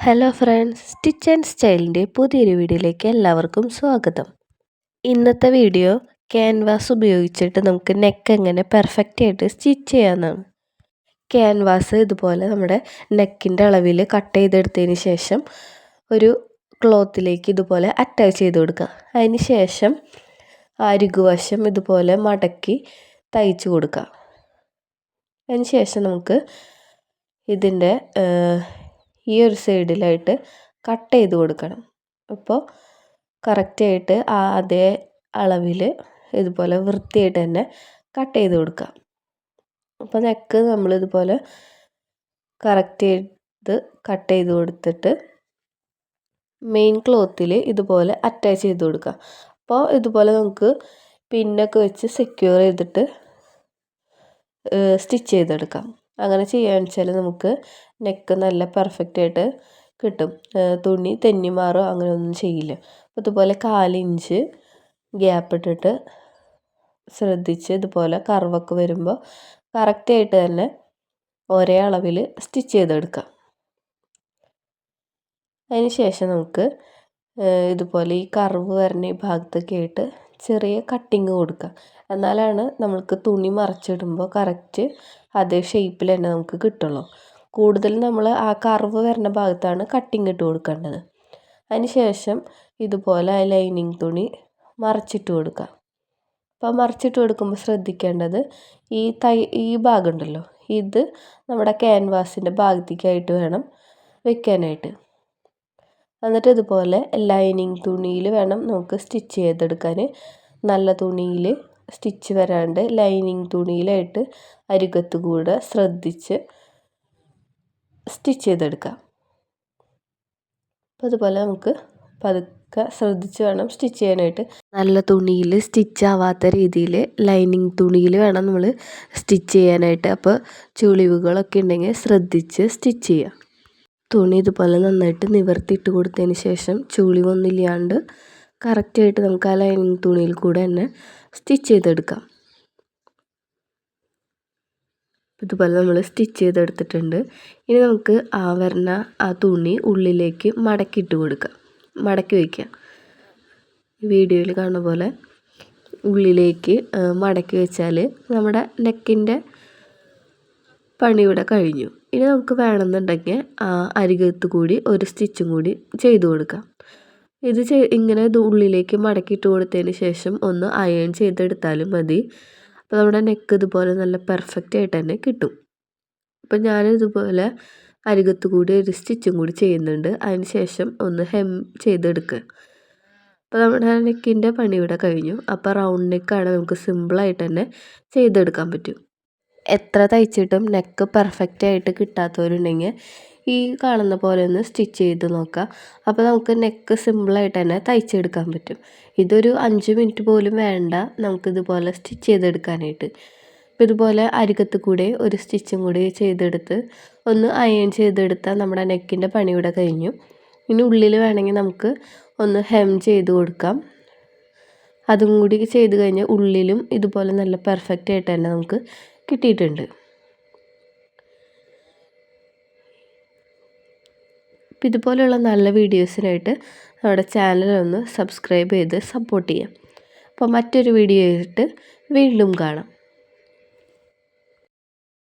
Hello friends, stitch and സ്റ്റൈലിൻ്റെ പുതിയൊരു വീഡിയോയിലേക്ക് എല്ലാവർക്കും സ്വാഗതം. ഇന്നത്തെ വീഡിയോ ക്യാൻവാസ് ഉപയോഗിച്ചിട്ട് നമുക്ക് നെക്ക് എങ്ങനെ പെർഫെക്റ്റ് ആയിട്ട് സ്റ്റിച്ച് ചെയ്യാമെന്നാണ്. ക്യാൻവാസ് ഇതുപോലെ നമ്മുടെ നെക്കിൻ്റെ അളവിൽ കട്ട് ചെയ്തെടുത്തതിന് ശേഷം ഒരു ക്ലോത്തിലേക്ക് ഇതുപോലെ അറ്റാച്ച് ചെയ്ത് കൊടുക്കുക. അതിന് ശേഷം അരികുവശം ഇതുപോലെ മടക്കി തയ്ച്ച് കൊടുക്കുക. അതിന് ശേഷം നമുക്ക് ഇതിൻ്റെ ഈ ഒരു സൈഡിലായിട്ട് കട്ട് ചെയ്ത് കൊടുക്കണം. അപ്പോൾ കറക്റ്റായിട്ട് അതേ അളവിൽ ഇതുപോലെ വൃത്തിയായിട്ട് തന്നെ കട്ട് ചെയ്ത് കൊടുക്കാം. അപ്പോൾ നെക്ക് നമ്മളിതുപോലെ കറക്റ്റ് ചെയ്ത് കട്ട് ചെയ്ത് കൊടുത്തിട്ട് മെയിൻ ക്ലോത്തിൽ ഇതുപോലെ അറ്റാച്ച് ചെയ്ത് കൊടുക്കുക. അപ്പോൾ ഇതുപോലെ നമുക്ക് പിന്നൊക്കെ വെച്ച് സെക്യൂർ ചെയ്തിട്ട് സ്റ്റിച്ച് ചെയ്തെടുക്കാം. അങ്ങനെ ചെയ്യാന്ന് വെച്ചാൽ നമുക്ക് നെക്ക് നല്ല പെർഫെക്റ്റ് ആയിട്ട് കിട്ടും. തുണി തെന്നി മാറോ അങ്ങനെയൊന്നും ചെയ്യില്ല. അപ്പോൾ ഇതുപോലെ 1/4 ഇഞ്ച് ഗ്യാപ്പ് ഇട്ടിട്ട് ശ്രദ്ധിച്ച് ഇതുപോലെ കർവൊക്കെ വരുമ്പോൾ കറക്റ്റായിട്ട് തന്നെ ഒരേ അളവിൽ സ്റ്റിച്ച് ചെയ്തെടുക്കാം. അതിന് ശേഷം നമുക്ക് ഇതുപോലെ ഈ കർവ് വരുന്ന ഈ ഭാഗത്തൊക്കെ ആയിട്ട് ചെറിയ കട്ടിങ് കൊടുക്കുക. എന്നാലാണ് നമ്മൾക്ക് തുണി മറിച്ചിടുമ്പോൾ കറക്റ്റ് അതേ ഷേപ്പിൽ തന്നെ നമുക്ക് കിട്ടുള്ളൂ. കൂടുതൽ നമ്മൾ ആ കർവ് വരുന്ന ഭാഗത്താണ് കട്ടിങ് ഇട്ട് കൊടുക്കേണ്ടത്. അതിന് ശേഷം ഇതുപോലെ ആ ലൈനിങ് തുണി മറിച്ചിട്ട് കൊടുക്കുക. അപ്പോൾ മറിച്ചിട്ട് കൊടുക്കുമ്പോൾ ശ്രദ്ധിക്കേണ്ടത് ഈ ഭാഗം ഉണ്ടല്ലോ, ഇത് നമ്മുടെ ക്യാൻവാസിൻ്റെ ഭാഗത്തേക്കായിട്ട് വേണം വെക്കാനായിട്ട്. എന്നിട്ട് ഇതുപോലെ ലൈനിങ് തുണിയിൽ വേണം നമുക്ക് സ്റ്റിച്ച് ചെയ്തെടുക്കാൻ. നല്ല തുണിയിൽ സ്റ്റിച്ച് വരാണ്ട് ലൈനിങ് തുണിയിലായിട്ട് അരികത്ത് കൂടെ ശ്രദ്ധിച്ച് സ്റ്റിച്ച് ചെയ്തെടുക്കാം. അപ്പോൾ അതുപോലെ നമുക്ക് പതുക്കെ ശ്രദ്ധിച്ച് വേണം സ്റ്റിച്ച് ചെയ്യാനായിട്ട്. നല്ല തുണിയിൽ സ്റ്റിച്ച് ആവാത്ത രീതിയിൽ ലൈനിങ് തുണിയിൽ വേണം നമ്മൾ സ്റ്റിച്ച് ചെയ്യാനായിട്ട്. അപ്പോൾ ചുളിവുകളൊക്കെ ഉണ്ടെങ്കിൽ ശ്രദ്ധിച്ച് സ്റ്റിച്ച് ചെയ്യുക. തുണി ഇതുപോലെ നന്നായിട്ട് നിവർത്തിയിട്ട് കൊടുത്തതിന് ശേഷം ചുളിവൊന്നുമില്ലാണ്ട് കറക്റ്റായിട്ട് നമുക്ക് ആ ലൈനിങ് തുണിയിൽ കൂടെ തന്നെ സ്റ്റിച്ച് ചെയ്തെടുക്കാം. ഇതുപോലെ നമ്മൾ സ്റ്റിച്ച് ചെയ്തെടുത്തിട്ടുണ്ട്. ഇനി നമുക്ക് വരുന്ന ആ തുണി ഉള്ളിലേക്ക് മടക്കിയിട്ട് കൊടുക്കാം, മടക്കി വയ്ക്കുക. വീഡിയോയിൽ കാണുന്ന പോലെ ഉള്ളിലേക്ക് മടക്കി വെച്ചാൽ നമ്മുടെ നെക്കിൻ്റെ പണി ഇവിടെ കഴിഞ്ഞു. ഇനി നമുക്ക് വേണമെന്നുണ്ടെങ്കിൽ അരികത്ത് കൂടി ഒരു സ്റ്റിച്ചും കൂടി ചെയ്ത് കൊടുക്കാം. ഇങ്ങനെ ഉള്ളിലേക്ക് മടക്കിയിട്ട് കൊടുത്തതിന് ശേഷം ഒന്ന് അയൺ ചെയ്തെടുത്താലും മതി. അപ്പോൾ നമ്മുടെ നെക്ക് ഇതുപോലെ നല്ല പെർഫെക്റ്റ് ആയിട്ട് തന്നെ കിട്ടും. അപ്പോൾ ഞാനിതുപോലെ അരികത്ത് കൂടി ഒരു സ്റ്റിച്ചും കൂടി ചെയ്യുന്നുണ്ട്. അതിന് ശേഷം ഒന്ന് ഹെം ചെയ്തെടുക്കുക. അപ്പോൾ നമ്മുടെ നെക്കിൻ്റെ പണി ഇവിടെ കഴിഞ്ഞു. അപ്പോൾ റൗണ്ട് നെക്കാണ്, നമുക്ക് സിമ്പിളായിട്ട് തന്നെ ചെയ്തെടുക്കാൻ പറ്റും. എത്ര തയ്ച്ചിട്ടും നെക്ക് പെർഫെക്റ്റ് ആയിട്ട് കിട്ടാത്തവരുണ്ടെങ്കിൽ ഈ കാണുന്ന പോലെ ഒന്ന് സ്റ്റിച്ച് ചെയ്ത് നോക്കുക. അപ്പോൾ നമുക്ക് നെക്ക് സിമ്പിളായിട്ട് തന്നെ തയ്ച്ചെടുക്കാൻ പറ്റും. ഇതൊരു 5 മിനിറ്റ് പോലും വേണ്ട നമുക്കിതുപോലെ സ്റ്റിച്ച് ചെയ്തെടുക്കാനായിട്ട്. അപ്പോൾ ഇതുപോലെ അരികത്ത് കൂടെ ഒരു സ്റ്റിച്ചും കൂടി ചെയ്തെടുത്ത് ഒന്ന് അയൺ ചെയ്തെടുത്താൽ നമ്മുടെ നെക്കിൻ്റെ പണി ഇവിടെ കഴിഞ്ഞു. ഇനി ഉള്ളിൽ വേണമെങ്കിൽ നമുക്ക് ഒന്ന് ഹെം ചെയ്ത് കൊടുക്കാം. അതും കൂടി ചെയ്ത് കഴിഞ്ഞാൽ ഉള്ളിലും ഇതുപോലെ നല്ല പെർഫെക്റ്റ് ആയിട്ട് തന്നെ നമുക്ക് കിട്ടിയിട്ടുണ്ട്. അപ്പോൾ ഇതുപോലെയുള്ള നല്ല വീഡിയോസിനായിട്ട് നമ്മുടെ ചാനലൊന്ന് സബ്സ്ക്രൈബ് ചെയ്ത് സപ്പോർട്ട് ചെയ്യാം. അപ്പോൾ മറ്റൊരു വീഡിയോ ആയിട്ട് വീണ്ടും കാണാം.